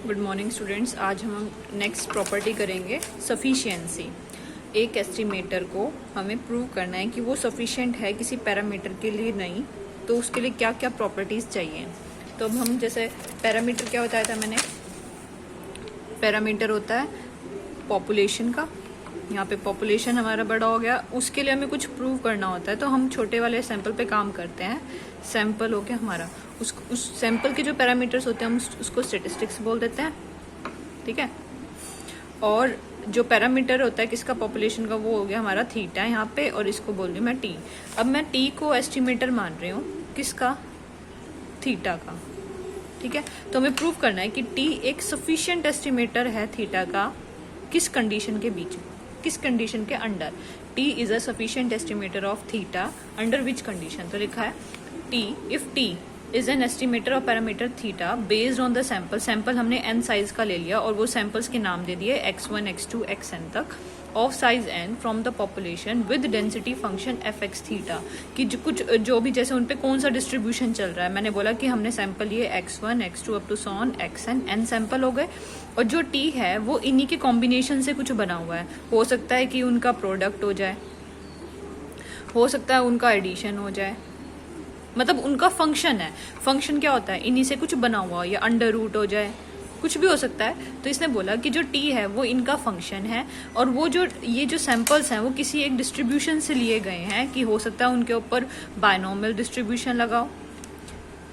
Good morning students. आज हम next property करेंगे सफिशिएंसी। एक एस्टिमेटर को हमें प्रूव करना है कि वो सफिशिएंट है किसी पैरामीटर के लिए, नहीं तो उसके लिए क्या क्या प्रॉपर्टीज़ चाहिए। तो अब हम जैसे पैरामीटर क्या बताया था मैंने, पैरामीटर होता है पॉपुलेशन का। यहाँ पे पॉपुलेशन हमारा बड़ा हो गया, उसके लिए हमें कुछ प्रूव करना होता है तो हम छोटे वाले सैंपल पे काम करते हैं। सैंपल हो गया हमारा, उस सैंपल के जो पैरामीटर्स होते हैं हम उसको स्टेटिस्टिक्स बोल देते हैं, ठीक है। और जो पैरामीटर होता है किसका, पॉपुलेशन का, वो हो गया हमारा थीटा यहाँ पे, और इसको बोल रही हूँ मैं टी। अब मैं टी को एस्टिमेटर मान रही हूँ किसका, थीटा का, ठीक है। तो हमें प्रूव करना है कि टी एक सफिशिएंट एस्टिमेटर है थीटा का, किस कंडीशन के बीच, किस कंडीशन के under. T is a sufficient estimator of theta under which condition. तो लिखा है T if T is an estimator of parameter theta based on the sample. Sample हमने एन साइज का ले लिया और वो सैंपल्स के नाम दे दिए x1 x2 xn तक, of size n from the population with density function fx theta. कि जो भी जैसे उनपे कौन सा डिस्ट्रीब्यूशन चल रहा है, मैंने बोला कि हमने सैंपल लिए x1 x2 up to sworn xn, n sample हो गए। और जो t है वो इन्हीं के कॉम्बिनेशन से कुछ बना हुआ है। हो सकता है कि उनका प्रोडक्ट हो जाए, हो सकता है उनका एडिशन हो जाए, मतलब उनका फंक्शन है। फंक्शन क्या होता है, इन्हीं से कुछ बना हुआ, या अंडर रूट हो जाए, कुछ भी हो सकता है। तो इसने बोला कि जो टी है वो इनका फंक्शन है, और वो जो ये जो सैंपल्स हैं वो किसी एक डिस्ट्रीब्यूशन से लिए गए हैं। कि हो सकता है उनके ऊपर बायनॉमियल डिस्ट्रीब्यूशन लगाओ,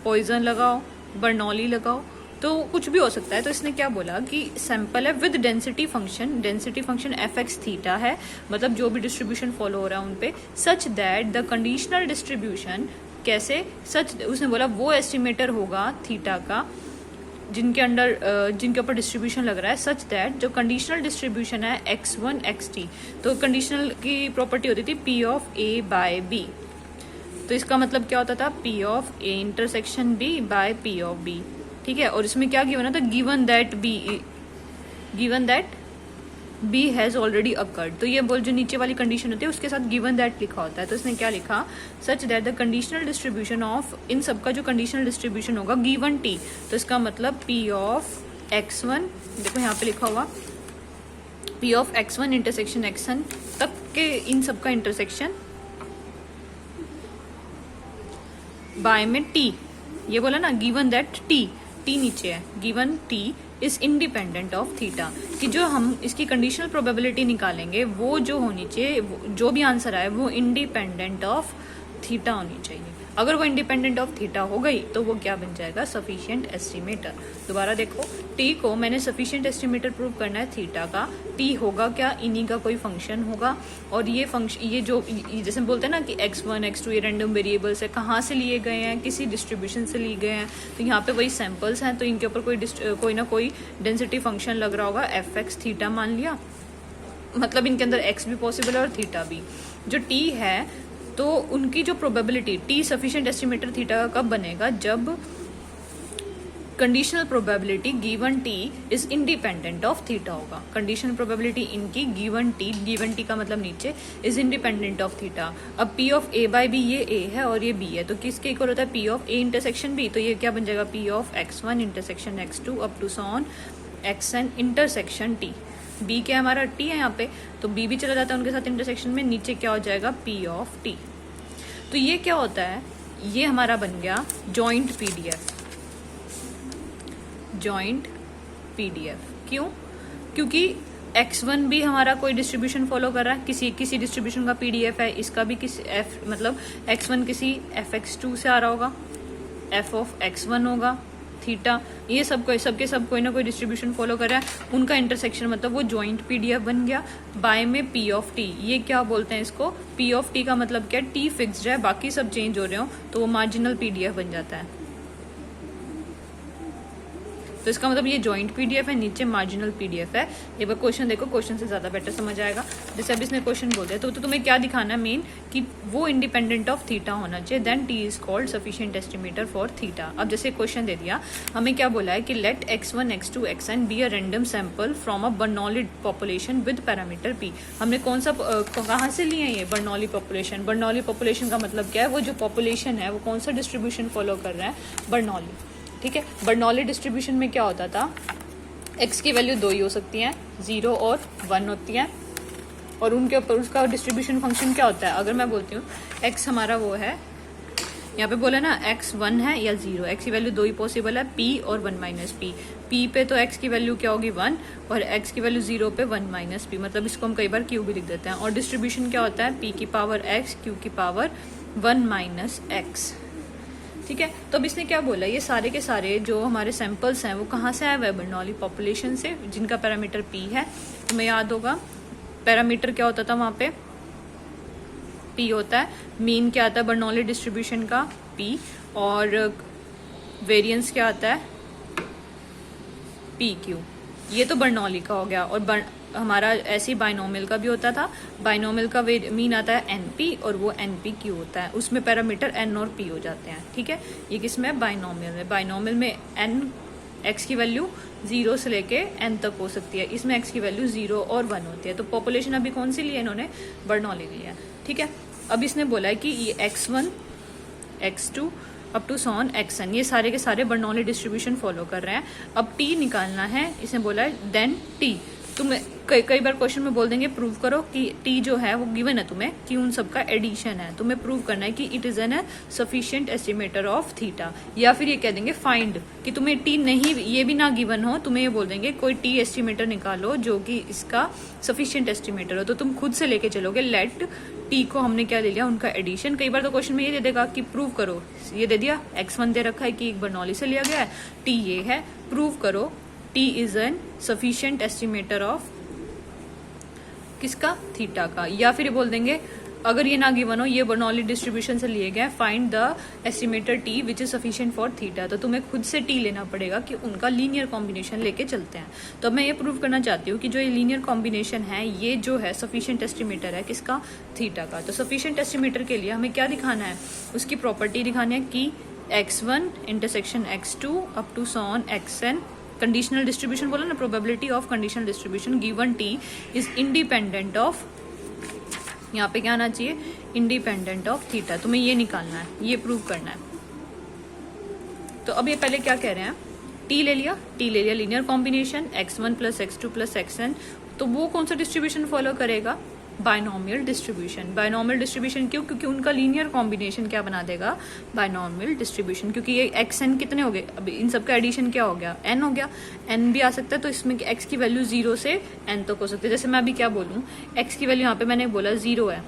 पॉइजन लगाओ, बर्नौली लगाओ, तो कुछ भी हो सकता है। तो इसने क्या बोला कि सैंपल है with density function, density function F x theta है, मतलब जो भी डिस्ट्रीब्यूशन फॉलो हो रहा है उनपे, सच दैट द कंडीशनल डिस्ट्रीब्यूशन, कैसे, सच, उसने बोला वो एस्टिमेटर होगा थीटा का जिनके अंडर जिनके ऊपर डिस्ट्रीब्यूशन लग रहा है, सच दैट जो कंडीशनल डिस्ट्रीब्यूशन है x1 xt, तो कंडीशनल की प्रॉपर्टी होती थी p of a by b। तो इसका मतलब क्या होता था, p of a intersection b by p of b, ठीक है। और इसमें क्या गिवन था, given that b has already occurred. तो ये बोल जो नीचे वाली कंडीशन होती है उसके साथ गिवन दैट लिखा होता है। तो इसने क्या लिखा, such that the conditional distribution of, इन सबका जो कंडीशनल डिस्ट्रीब्यूशन होगा गिवन t, तो इसका मतलब p ऑफ x1, देखो यहाँ पे लिखा हुआ p of x1 intersection xn तक के इन सबका इंटरसेक्शन बाय में t, ये बोला ना गिवन दैट t नीचे है, given t is independent of theta. कि जो हम इसकी कंडीशनल प्रोबेबिलिटी निकालेंगे वो जो होनी चाहिए, जो भी आंसर आए वो इंडिपेंडेंट ऑफ थीटा होनी चाहिए। अगर वो इंडिपेंडेंट ऑफ थीटा हो गई तो वो क्या बन जाएगा, सफिशिएंट एस्टिमेटर। दोबारा देखो, टी को मैंने सफिशिएंट एस्टिमेटर प्रूव करना है थीटा का। टी होगा क्या, इन्हीं का कोई फंक्शन होगा, और ये फंक्शन, ये जो जैसे बोलते हैं ना कि x1 x2 ये रैंडम वेरिएबल्स है, कहाँ से लिए गए हैं, किसी डिस्ट्रीब्यूशन से लिए गए हैं। तो यहाँ पे वही सैंपल्स हैं, तो इनके ऊपर कोई ना कोई डेंसिटी फंक्शन लग रहा होगा, एफ एक्स थीटा मान लिया, मतलब इनके अंदर x भी पॉसिबल है और थीटा भी। जो t है तो उनकी जो probability, T sufficient estimator theta कब बनेगा, जब conditional probability given T is independent of theta होगा। कंडीशनल प्रोबेबिलिटी इनकी गिवन टी का मतलब नीचे, इज इंडिपेंडेंट ऑफ थीटा। अब p of a by b, ये a है और ये b है, तो किसके इक्वल होता है, p of a intersection b। तो ये क्या बन जाएगा, p of x1 intersection x2 up to sworn xn intersection t। b क्या हमारा t है यहाँ पे, तो b भी चला जाता है उनके साथ इंटरसेक्शन में, नीचे क्या हो जाएगा, p ऑफ t। तो ये क्या होता है, ये हमारा बन गया जॉइंट पीडीएफ। जॉइंट पीडीएफ क्यों, क्योंकि x1 भी हमारा कोई डिस्ट्रीब्यूशन फॉलो कर रहा है, किसी डिस्ट्रीब्यूशन का पीडीएफ है, इसका भी किसी f, मतलब x1 किसी fx2 से आ रहा होगा, f ऑफ x1 होगा थीटा, ये सबके सब कोई ना कोई डिस्ट्रीब्यूशन फॉलो कर रहा है, उनका इंटरसेक्शन, मतलब वो जॉइंट पीडीएफ बन गया। बाय में p ऑफ t, ये क्या बोलते हैं इसको, p ऑफ t का मतलब क्या, t फिक्स्ड है, बाकी सब चेंज हो रहे हो तो वो मार्जिनल पीडीएफ बन जाता है। तो इसका मतलब ये जॉइंट पीडीएफ है, नीचे मार्जिनल पीडीएफ है। एक बार क्वेश्चन देखो, क्वेश्चन से ज्यादा बेटर समझ आएगा। जैसे अब इसने क्वेश्चन बोल दिया, तो तुम्हें क्या दिखाना है मेन, कि वो इंडिपेंडेंट ऑफ थीटा होना चाहिए, then T is called sufficient estimator for theta. अब जैसे क्वेश्चन दे दिया, हमें क्या बोला है कि let x1 x2 xn be a random sample from a Bernoulli population with parameter p। हमने कौन सा कहाँ से लिए ये बर्नौली पॉपुलेशन। बर्नौली पॉपुलेशन का मतलब क्या है, वो जो पॉपुलेशन है वो कौन सा डिस्ट्रीब्यूशन फॉलो कर रहा है, बर्नौली, ठीक है। बर्नौली डिस्ट्रीब्यूशन में क्या होता था, एक्स की वैल्यू 2 ही हो सकती हैं, 0 और 1 होती हैं, और उनके ऊपर उसका डिस्ट्रीब्यूशन फंक्शन क्या होता है। अगर मैं बोलती हूँ एक्स हमारा वो है, यहाँ पे बोला ना एक्स 1 है या 0, एक्स की वैल्यू 2 ही पॉसिबल है, p और 1 माइनस पी। p पे तो x की वैल्यू क्या होगी 1, और x की वैल्यू 0 पे 1 माइनस पी, मतलब इसको हम कई बार q भी लिख देते हैं। और डिस्ट्रीब्यूशन क्या होता है, p की पावर x, q की पावर 1 माइनस एक्स। ठीक है, तो अब इसने क्या बोला, ये सारे के सारे जो हमारे सैंपल्स हैं वो कहाँ से आए हुए, बर्नौली पॉपुलेशन से, जिनका पैरामीटर p है। तुम्हें याद होगा पैरामीटर क्या होता था वहाँ पे, p होता है, मीन क्या आता है बर्नौली डिस्ट्रीब्यूशन का p, और वेरिएंस क्या आता है PQ। ये तो बर्नौली का हो गया। और हमारा ऐसे ही बाइनोमियल का भी होता था, बाइनोमियल का मीन आता है NP और वो NPQ होता है, उसमें पैरामीटर N और P हो जाते हैं। ठीक है, ये किसमें, बाइनोमियल में। बाइनोमियल में N x की वैल्यू 0 से लेके n तक हो सकती है, इसमें x की वैल्यू 0 और 1 होती है। तो पॉपुलेशन अभी कौन सी ली है इन्होंने, बर्नौली ली है। ठीक है, अब इसने बोला है कि ये x1 x2 up to sworn xn, ये सारे के सारे बर्नौली डिस्ट्रीब्यूशन फॉलो कर रहे हैं। अब t निकालना है, इसने बोला है देन t। तुम्हें कई बार क्वेश्चन में बोल देंगे प्रूव करो कि t जो है वो गिवन है तुम्हें कि उन सबका एडिशन है, तुम्हें प्रूव करना है कि it is an sufficient estimator of theta, या फिर ये कह देंगे फाइंड कि तुम्हें t नहीं, ये भी ना गिवन हो, तुम्हें ये बोल देंगे कोई t एस्टिमेटर निकालो जो कि इसका सफिशिएंट एस्टिमेटर हो, तो तुम खुद से लेके चलोगे। लेट t को हमने क्या ले लिया, उनका एडिशन। कई बार तो क्वेश्चन में ये दे देगा कि प्रूव करो, ये दे दिया x1 दे रखा है कि एक बर्नौली से लिया गया है, t ये है, प्रूव करो t is an sufficient estimator of किसका, थीटा का। या फिर ये बोल देंगे अगर ये ना गिवन हो, ये बर्नौली डिस्ट्रीब्यूशन से लिए गए, find the estimator T which is sufficient for theta. तो तुम्हें खुद से टी लेना पड़ेगा कि उनका लीनियर कॉम्बिनेशन लेके चलते हैं। तो अब मैं ये प्रूव करना चाहती हूँ कि जो ये लीनियर कॉम्बिनेशन है ये जो है सफिशिएंट एस्टिमेटर है किसका, थीटा का। तो सफिशिएंट एस्टिमेटर के लिए हमें क्या दिखाना है, उसकी प्रॉपर्टी दिखानी है कि x1 intersection x2 up to sworn xn, conditional distribution बोला ना, probability of conditional distribution given t is independent of, यहाँ पे क्या आना चाहिए, इंडिपेंडेंट ऑफ थीटा। तुम्हें ये निकालना है, ये प्रूव करना है। तो अब ये पहले क्या कह रहे हैं, t ले लिया linear combination x1 plus x2 plus xn, तो वो कौन सा डिस्ट्रीब्यूशन फॉलो करेगा, बाइनोमियल डिस्ट्रीब्यूशन। बाइनोमियल डिस्ट्रीब्यूशन क्यों, क्योंकि उनका लीनियर कॉम्बिनेशन क्या बना देगा, बाइनोमियल डिस्ट्रीब्यूशन। क्योंकि ये xn कितने हो गए, अब इन सबका एडिशन क्या हो गया, n हो गया, n भी आ सकता है, तो इसमें x की वैल्यू 0 से n तक हो सकती है। जैसे मैं अभी क्या बोलूँ, x की वैल्यू यहाँ पे मैंने बोला 0 है,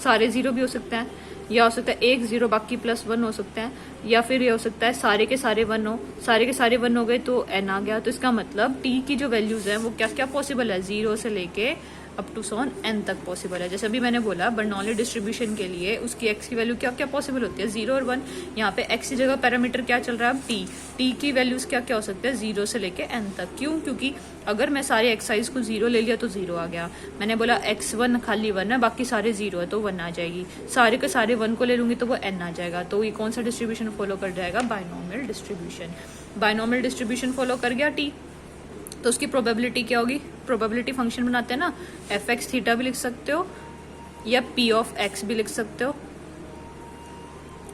सारे 0 भी हो सकते हैं, या हो सकता है एक 0 बाकी प्लस 1 हो सकता है, या फिर ये हो सकता है सारे के सारे 1 हो, सारे के सारे 1 हो गए तो n आ गया। तो इसका मतलब t की जो वैल्यूज है वो क्या क्या पॉसिबल है, 0 से लेके अप टू सॉन n तक पॉसिबल है। जैसे अभी मैंने बोला बर्नौली डिस्ट्रीब्यूशन के लिए उसकी x की वैल्यू क्या क्या पॉसिबल होती है, 0 और 1। यहाँ पे x की जगह पैरामीटर क्या चल रहा है, t की वैल्यूज क्या क्या हो सकते हैं, 0 से लेके n तक। क्यों, क्योंकि अगर मैं सारे एक्साइज को 0 ले लिया तो 0 आ गया। मैंने बोला x1 खाली 1 है, बाकी सारे 0 है तो 1 आ जाएगी। सारे के सारे 1 को ले लूंगी तो वो n आ जाएगा। तो ये कौन सा डिस्ट्रीब्यूशन फॉलो कर जाएगा, binomial distribution. Binomial distribution follow कर गया t, तो उसकी प्रोबेबिलिटी क्या होगी, प्रोबेबिलिटी फंक्शन बनाते हैं ना, एफ एक्स थीटा भी लिख सकते हो या पी ऑफ एक्स भी लिख सकते हो।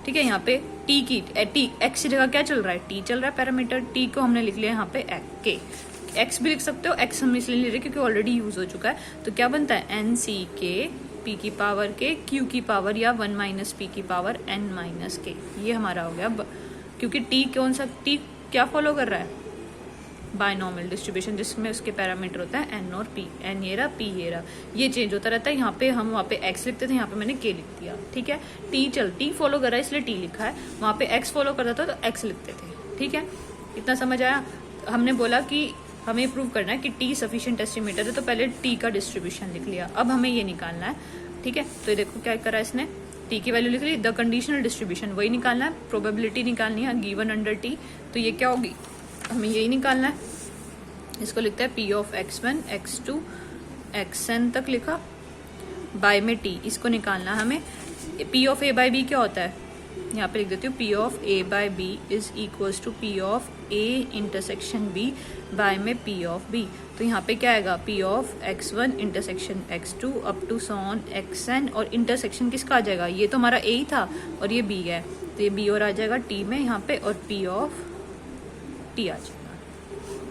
ठीक है, यहाँ पे टी की एक्स की जगह क्या चल रहा है, टी चल रहा है पैरामीटर, टी को हमने लिख लिया यहाँ पे के। एक्स भी लिख सकते हो, एक्स हम इसलिए ले रहे क्योंकि ऑलरेडी यूज हो चुका है। तो क्या बनता है, एन सी के पी की पावर के क्यू की पावर या 1 माइनस पी की पावर एन माइनस के। ये हमारा हो गया, क्योंकि टी कौन सा, टी क्या फॉलो कर रहा है, बाइनोमियल डिस्ट्रीब्यूशन, जिसमें उसके पैरामीटर होता है n और p, n ये रहा, p ये रहा, ये चेंज होता रहता है। यहाँ पे हम वहाँ पे x लिखते थे, यहाँ पे मैंने k लिख दिया। ठीक है, t फॉलो कर रहा है इसलिए t लिखा है, वहाँ पे x फॉलो करता था तो x लिखते थे। ठीक है, इतना समझ आया। हमने बोला कि हमें प्रूव करना है कि t सफिशिएंट एस्टिमेटर है, तो पहले t का डिस्ट्रीब्यूशन लिख लिया। अब हमें ये निकालना है। ठीक है, तो ये देखो क्या करा इसने, t की वैल्यू लिख ली, द कंडीशनल डिस्ट्रीब्यूशन वही निकालना है, प्रोबेबिलिटी निकालनी है गिवन अंडर t। तो ये क्या होगी, हमें यही निकालना है। इसको लिखते हैं p of x1 x2 xn तक लिखा, बाय में t, इसको निकालना है हमें। p of a by b क्या होता है, यहाँ पे लिख देती हूँ, p of a by b is equals to p of a intersection b by में p ऑफ b। तो यहाँ पे क्या आएगा, p of x1 intersection x2 up to sworn xn, और इंटरसेक्शन किसका आ जाएगा, ये तो हमारा a ही था और ये b है, तो ये b और आ जाएगा t में यहाँ पे, और p ऑफ t आ जाएगा।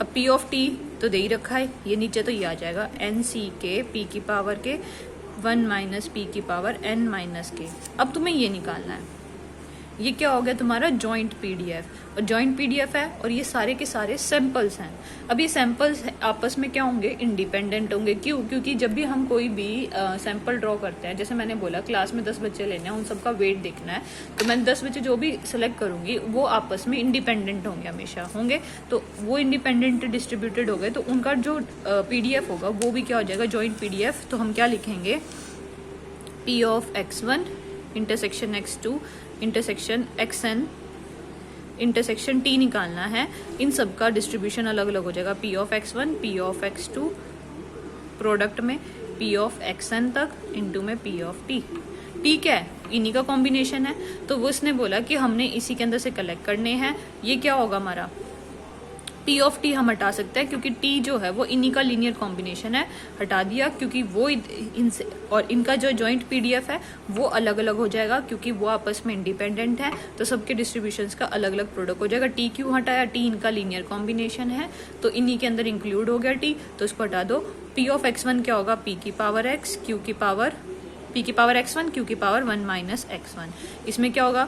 अब p ऑफ t तो दे ही रखा है, ये नीचे तो ये आ जाएगा एन सी के पी की पावर के 1 माइनस पी की पावर एन माइनस के। अब तुम्हें ये निकालना है, ये क्या हो गया तुम्हारा जॉइंट पीडीएफ, और जॉइंट पीडीएफ है और ये सारे के सारे सैंपल्स हैं। अब ये सैंपल्स आपस में क्या होंगे, इंडिपेंडेंट होंगे। क्यों? क्योंकि जब भी हम कोई भी सैंपल ड्रॉ करते हैं, जैसे मैंने बोला क्लास में 10 बच्चे लेने हैं, उन सबका वेट देखना है, तो मैं 10 बच्चे जो भी सिलेक्ट करूंगी वो आपस में इंडिपेंडेंट होंगे, हमेशा होंगे। तो वो इंडिपेंडेंट डिस्ट्रीब्यूटेड हो गए, तो उनका जो पीडीएफ होगा वो भी क्या हो जाएगा, जॉइंट पीडीएफ। तो हम क्या लिखेंगे, P of x1 intersection x2 intersection xn intersection t निकालना है। इन सब का डिस्ट्रीब्यूशन अलग अलग हो जाएगा, p of x1 p of x2 product में p ऑफ xn तक इंटू में p ऑफ t। ठीक है, इन्हीं का कॉम्बिनेशन है। तो वो इसने बोला कि हमने इसी के अंदर से कलेक्ट करने हैं। ये क्या होगा हमारा, P ऑफ T हम हटा सकते हैं क्योंकि T जो है वो इन्हीं का लीनियर कॉम्बिनेशन है, हटा दिया क्योंकि वो इनसे, और इनका जो जॉइंट पीडीएफ है वो अलग अलग हो जाएगा क्योंकि वो आपस में इंडिपेंडेंट है। तो सबके डिस्ट्रीब्यूशंस का अलग अलग प्रोडक्ट हो जाएगा। T क्यों हटाया, T इनका लीनियर कॉम्बिनेशन है तो इन्हीं के अंदर इंक्लूड हो गया T, तो इसको हटा दो। P ऑफ x1 क्या होगा, P की पावर x Q की पावर P की पावर x1 Q की पावर 1 माइनस x1। इसमें क्या होगा,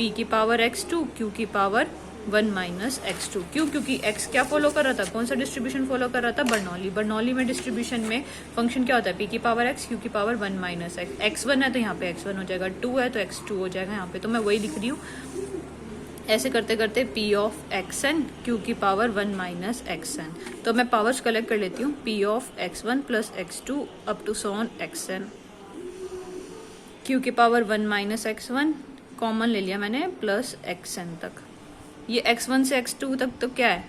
P की पावर x2 Q की पावर 1 माइनस x2। क्यों? क्योंकि x क्या फॉलो कर रहा था, कौन सा डिस्ट्रीब्यूशन फॉलो कर रहा था, बर्नौली। बर्नौली में डिस्ट्रीब्यूशन में फंक्शन क्या होता है, p की पावर x q की पावर 1 माइनस x। x1 है तो यहाँ पे x1 हो जाएगा, 2 है तो x2 हो जाएगा यहाँ पे, तो मैं वही लिख रही हूँ। ऐसे करते करते p ऑफ xn q की पावर 1 माइनस xn। तो मैं पावर्स कलेक्ट कर लेती हूँ, p of x1 plus x2 up to sworn xn, q की पावर 1 माइनस x1 कॉमन ले लिया मैंने, प्लस xn तक। ये x1 से x2 तक तो क्या है,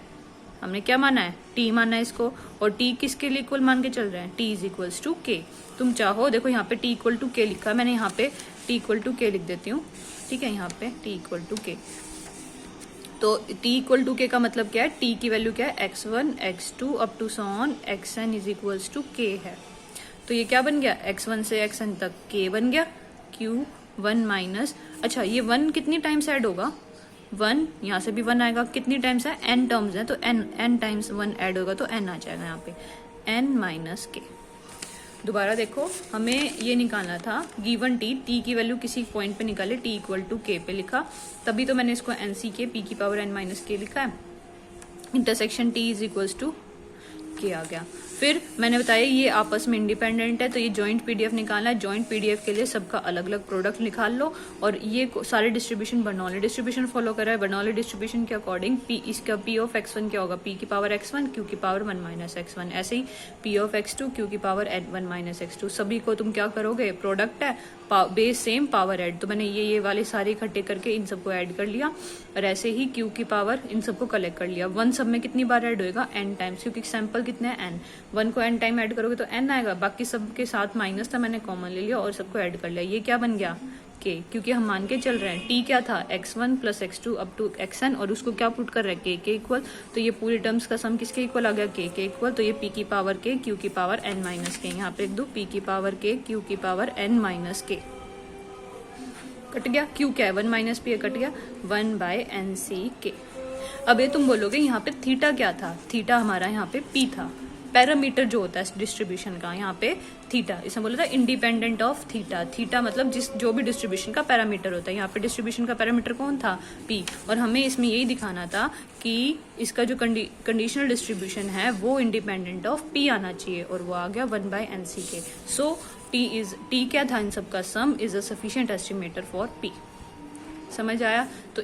हमने क्या माना है, t माना है इसको, और t किसके लिए इक्वल मान के चल रहे हैं, t is equals to k। तुम चाहो देखो यहाँ पे t इक्वल टू k लिखा है, मैंने यहाँ पे t इक्वल टू k लिख देती हूँ। ठीक है, यहाँ पे t इक्वल टू k। तो t इक्वल टू k का मतलब क्या है, t की वैल्यू क्या है, x1 x2 up to sworn xn is equals to k है। तो ये क्या बन गया, x1 से xn तक k बन गया, q 1 माइनस, अच्छा ये 1 कितनी टाइम्स ऐड होगा, 1 यहाँ से भी 1 आएगा, कितनी टाइम्स है, n टर्म्स है तो n टाइम्स 1 ऐड होगा तो n आ जाएगा यहाँ पे, n माइनस के। दोबारा देखो, हमें ये निकालना था गिवन t की वैल्यू किसी पॉइंट पे निकाले, t इक्वल टू k पे लिखा, तभी तो मैंने इसको nc के p की पावर n माइनस k लिखा है। Intersection t is equals to k आ गया। फिर मैंने बताया ये आपस में इंडिपेंडेंट है, तो ये जॉइंट पीडीएफ निकालना है। जॉइंट पीडीएफ के लिए सबका अलग अलग प्रोडक्ट निकाल लो, और ये सारे डिस्ट्रीब्यूशन बर्नौली डिस्ट्रीब्यूशन फॉलो कर रहा है। बर्नौली डिस्ट्रीब्यूशन के अकॉर्डिंग इसका p ऑफ x1 क्या होगा, p की पावर x1 q की पावर 1 माइनस x1, ऐसे ही p ऑफ x2 q की पावर 1 माइनस x2। सभी को तुम क्या करोगे, प्रोडक्ट है, बेस सेम, पावर ऐड, तो मैंने ये वाले सारे इकट्ठे करके इन सबको ऐड कर लिया, और ऐसे ही q की पावर इन सबको कलेक्ट कर लिया। 1 सब में कितनी बार ऐड होएगा, n टाइम्स, क्योंकि सैंपल कितने हैं n, 1 को n टाइम ऐड करोगे तो n आएगा, बाकी सब के साथ माइनस था, मैंने कॉमन ले लिया और सबको ऐड कर लिया। ये क्या बन गया, k, क्योंकि हम मान के चल रहे हैं t क्या था, x1 plus x2 up to xn, और उसको क्या पुट कर रहे हैं, k के इक्वल, तो ये पूरी टर्म्स का सम किसके इक्वल आ गया, k के इक्वल। तो ये p की पावर k q की पावर n माइनस k, यहाँ पे लिख दो p की पावर k q की power n minus k, cut गया, q क्या है 1 माइनस p, कट गया 1 बाय एन सी के। अब ये तुम बोलोगे यहाँ पे थीटा क्या था, थीटा हमारा यहाँ पे p था, पैरामीटर जो होता है डिस्ट्रीब्यूशन का, यहाँ पे थीटा, इसमें बोला था इंडिपेंडेंट ऑफ थीटा। थीटा मतलब जो भी डिस्ट्रीब्यूशन का पैरामीटर होता है, यहाँ पे डिस्ट्रीब्यूशन का पैरामीटर कौन था, p, और हमें इसमें यही दिखाना था कि इसका जो कंडीशनल डिस्ट्रीब्यूशन है वो इंडिपेंडेंट ऑफ p आना चाहिए, और वो आ गया 1 बाय एन सी के। सो t क्या था, इन सबका सम is a sufficient estimator for p। समझ आया? तो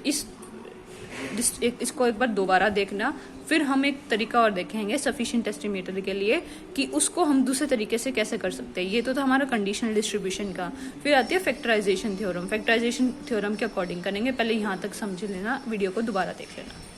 इसको एक बार दोबारा देखना, फिर हम एक तरीका और देखेंगे सफिशिएंट एस्टिमेटर के लिए कि उसको हम दूसरे तरीके से कैसे कर सकते हैं। ये तो था हमारा कंडीशनल डिस्ट्रीब्यूशन का। फिर आती है फैक्टराइजेशन थ्योरम। फैक्टराइजेशन थ्योरम के अकॉर्डिंग करेंगे, पहले यहाँ तक समझ लेना, वीडियो को दोबारा देख लेना।